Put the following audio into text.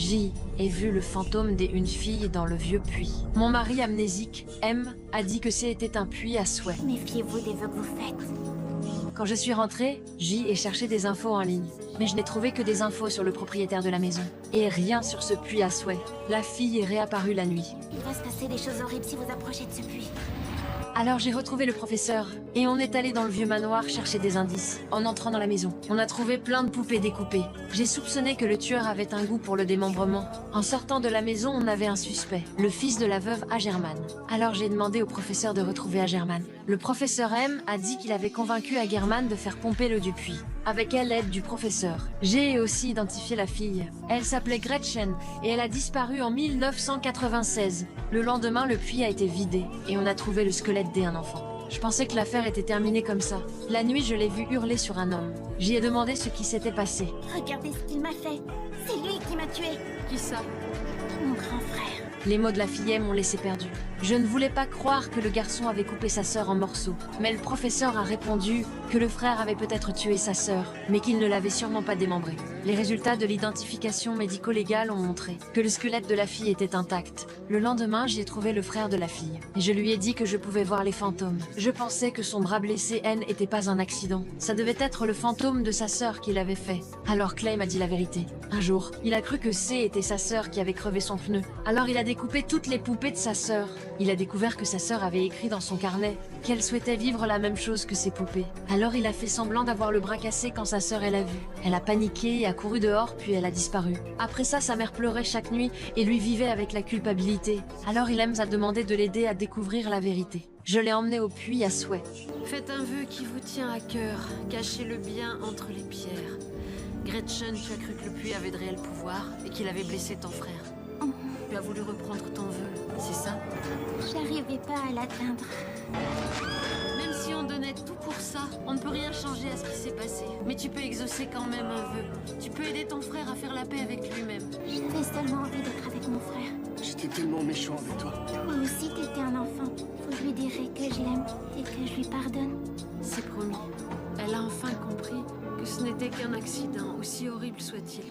J ai vu le fantôme d'une fille dans le vieux puits. Mon mari amnésique, M, a dit que c'était un puits à souhait. Méfiez-vous des vœux que vous faites. Quand je suis rentrée, J ai cherché des infos en ligne. Mais je n'ai trouvé que des infos sur le propriétaire de la maison. Et rien sur ce puits à souhait. La fille est réapparue la nuit. Il va se passer des choses horribles si vous approchez de ce puits. Alors j'ai retrouvé le professeur, et on est allé dans le vieux manoir chercher des indices. En entrant dans la maison, on a trouvé plein de poupées découpées. J'ai soupçonné que le tueur avait un goût pour le démembrement. En sortant de la maison, on avait un suspect, le fils de la veuve Agerman. Alors j'ai demandé au professeur de retrouver Agerman. Le professeur M a dit qu'il avait convaincu Agerman de faire pomper l'eau du puits, avec l'aide du professeur. J'ai aussi identifié la fille. Elle s'appelait Gretchen, et elle a disparu en 1996. Le lendemain, le puits a été vidé, et on a trouvé le squelette d'un enfant. Je pensais que l'affaire était terminée comme ça. La nuit, je l'ai vu hurler sur un homme. J'y ai demandé ce qui s'était passé. Regardez ce qu'il m'a fait. C'est lui qui m'a tué. Qui ça? Mon grand frère. Les mots de la fille m'ont laissé perdu. Je ne voulais pas croire que le garçon avait coupé sa sœur en morceaux. Mais le professeur a répondu que le frère avait peut-être tué sa sœur, mais qu'il ne l'avait sûrement pas démembrée. Les résultats de l'identification médico-légale ont montré que le squelette de la fille était intact. Le lendemain, j'ai trouvé le frère de la fille. Et je lui ai dit que je pouvais voir les fantômes. Je pensais que son bras blessé N n'était pas un accident. Ça devait être le fantôme de sa sœur qui l'avait fait. Alors Clay m'a dit la vérité. Un jour, il a cru que C était sa sœur qui avait crevé son pneu. Alors il a découpé toutes les poupées de sa sœur. Il a découvert que sa sœur avait écrit dans son carnet qu'elle souhaitait vivre la même chose que ses poupées. Alors il a fait semblant d'avoir le bras cassé quand sa sœur l'a vu. Elle a paniqué et a couru dehors, puis elle a disparu. Après ça, sa mère pleurait chaque nuit et lui vivait avec la culpabilité. Alors il a demandé de l'aider à découvrir la vérité. Je l'ai emmené au puits à souhait. Faites un vœu qui vous tient à cœur. Cachez le bien entre les pierres. Gretchen, tu as cru que le puits avait de réels pouvoirs et qu'il avait blessé ton frère. Tu as voulu reprendre ton vœu, c'est ça? J'arrivais pas à l'atteindre. Même si on donnait tout pour ça, on ne peut rien changer à ce qui s'est passé. Mais tu peux exaucer quand même un vœu. Tu peux aider ton frère à faire la paix avec lui-même. J'avais seulement envie d'être avec mon frère. J'étais tellement méchant avec toi. Toi aussi, t'étais un enfant. Vous lui direz que je l'aime et que je lui pardonne. C'est promis. Elle a enfin compris que ce n'était qu'un accident, aussi horrible soit-il.